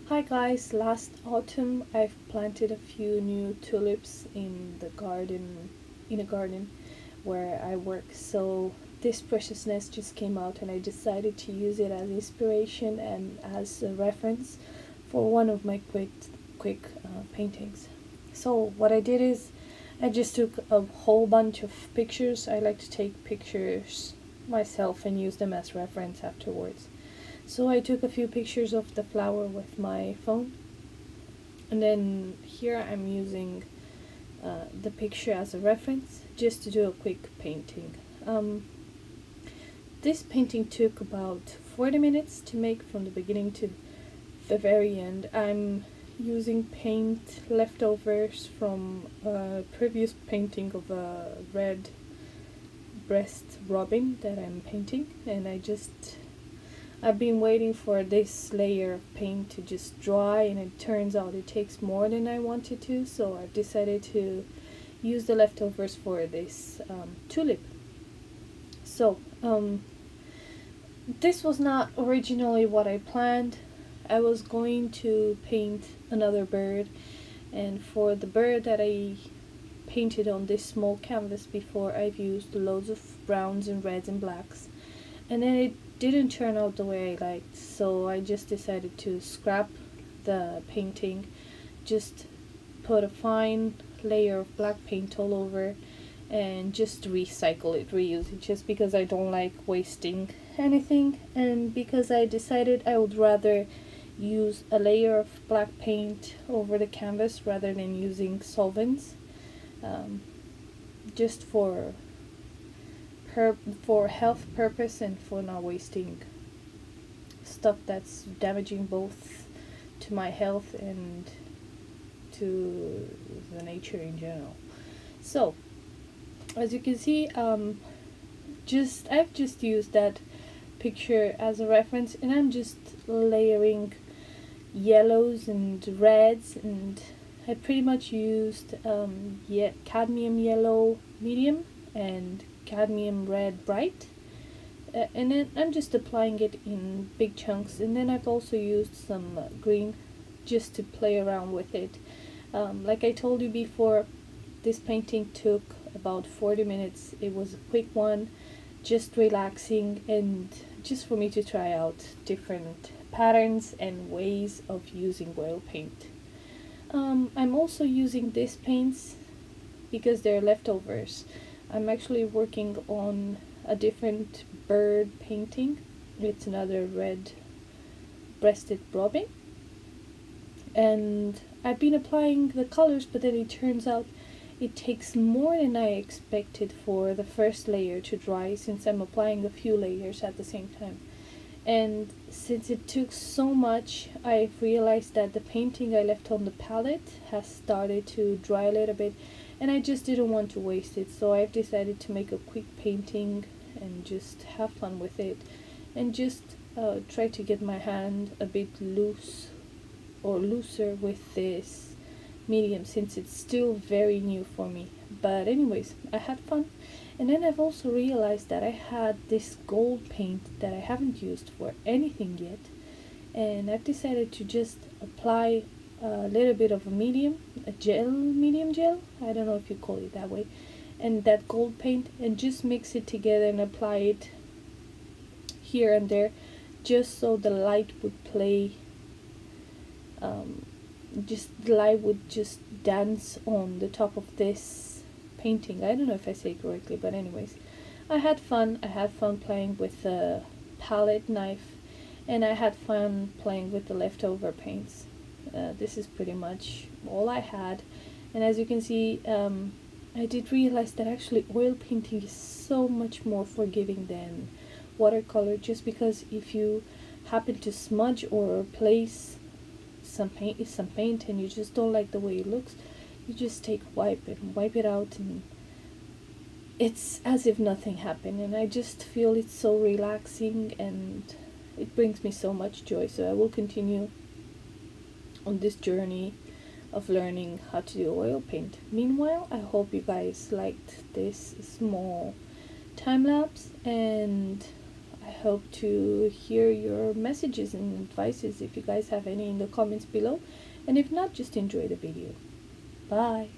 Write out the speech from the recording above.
Hi guys, last autumn I've planted a few new tulips in the garden, in a garden where I work. So this preciousness just came out and I decided to use it as inspiration and as a reference for one of my quick paintings. So what I did is I just took a whole bunch of pictures. I like to take pictures myself and use them as reference afterwards. So I took a few pictures of the flower with my phone, and then here I'm using the picture as a reference just to do a quick painting. This painting took about 40 minutes to make from the beginning to the very end. I'm using paint leftovers from a previous painting of a red breast robin that I'm painting, and I've been waiting for this layer of paint to just dry, and it turns out it takes more than I wanted to, so I've decided to use the leftovers for this tulip. So this was not originally what I planned. I was going to paint another bird, and for the bird that I painted on this small canvas before, I've used loads of browns and reds and blacks, and then it didn't turn out the way I liked, so I just decided to scrap the painting, just put a fine layer of black paint all over, and just recycle it, reuse it, just because I don't like wasting anything, and because I decided I would rather use a layer of black paint over the canvas rather than using solvents, just for health purpose and for not wasting stuff that's damaging both to my health and to the nature in general. So as you can see, I've just used that picture as a reference, and I'm just layering yellows and reds, and I pretty much used cadmium yellow medium and cadmium red bright, and then I'm just applying it in big chunks, and then I've also used some green just to play around with it. Like I told you before, this painting took about 40 minutes. It was a quick one, just relaxing and just for me to try out different patterns and ways of using oil paint. I'm also using these paints because they're leftovers. I'm actually working on a different bird painting. It's another red breasted robin, and I've been applying the colors, but then it turns out it takes more than I expected for the first layer to dry, since I'm applying a few layers at the same time. And since it took so much, I've realized that the painting I left on the palette has started to dry a little bit, and I just didn't want to waste it, so I've decided to make a quick painting and just have fun with it, and just try to get my hand a bit loose or looser with this medium, since it's still very new for me. But anyways, I had fun. And then I've also realized that I had this gold paint that I haven't used for anything yet, and I've decided to just apply a little bit of a medium gel, I don't know if you call it that way, and that gold paint, and just mix it together and apply it here and there, just so the light would play, just the light would just dance on the top of this painting. I don't know if I say it correctly, but anyways, I had fun playing with the palette knife, and I had fun playing with the leftover paints. This is pretty much all I had, and as you can see, I did realize that actually oil painting is so much more forgiving than watercolor, just because if you happen to smudge or place some paint and you just don't like the way it looks, you just take wipe it out, and it's as if nothing happened, and I just feel it's so relaxing and it brings me so much joy. So I will continue on this journey of learning how to do oil paint. Meanwhile, I hope you guys liked this small time lapse, and I I hope to hear your messages and advices if you guys have any in the comments below, and if not, just enjoy the video. Bye.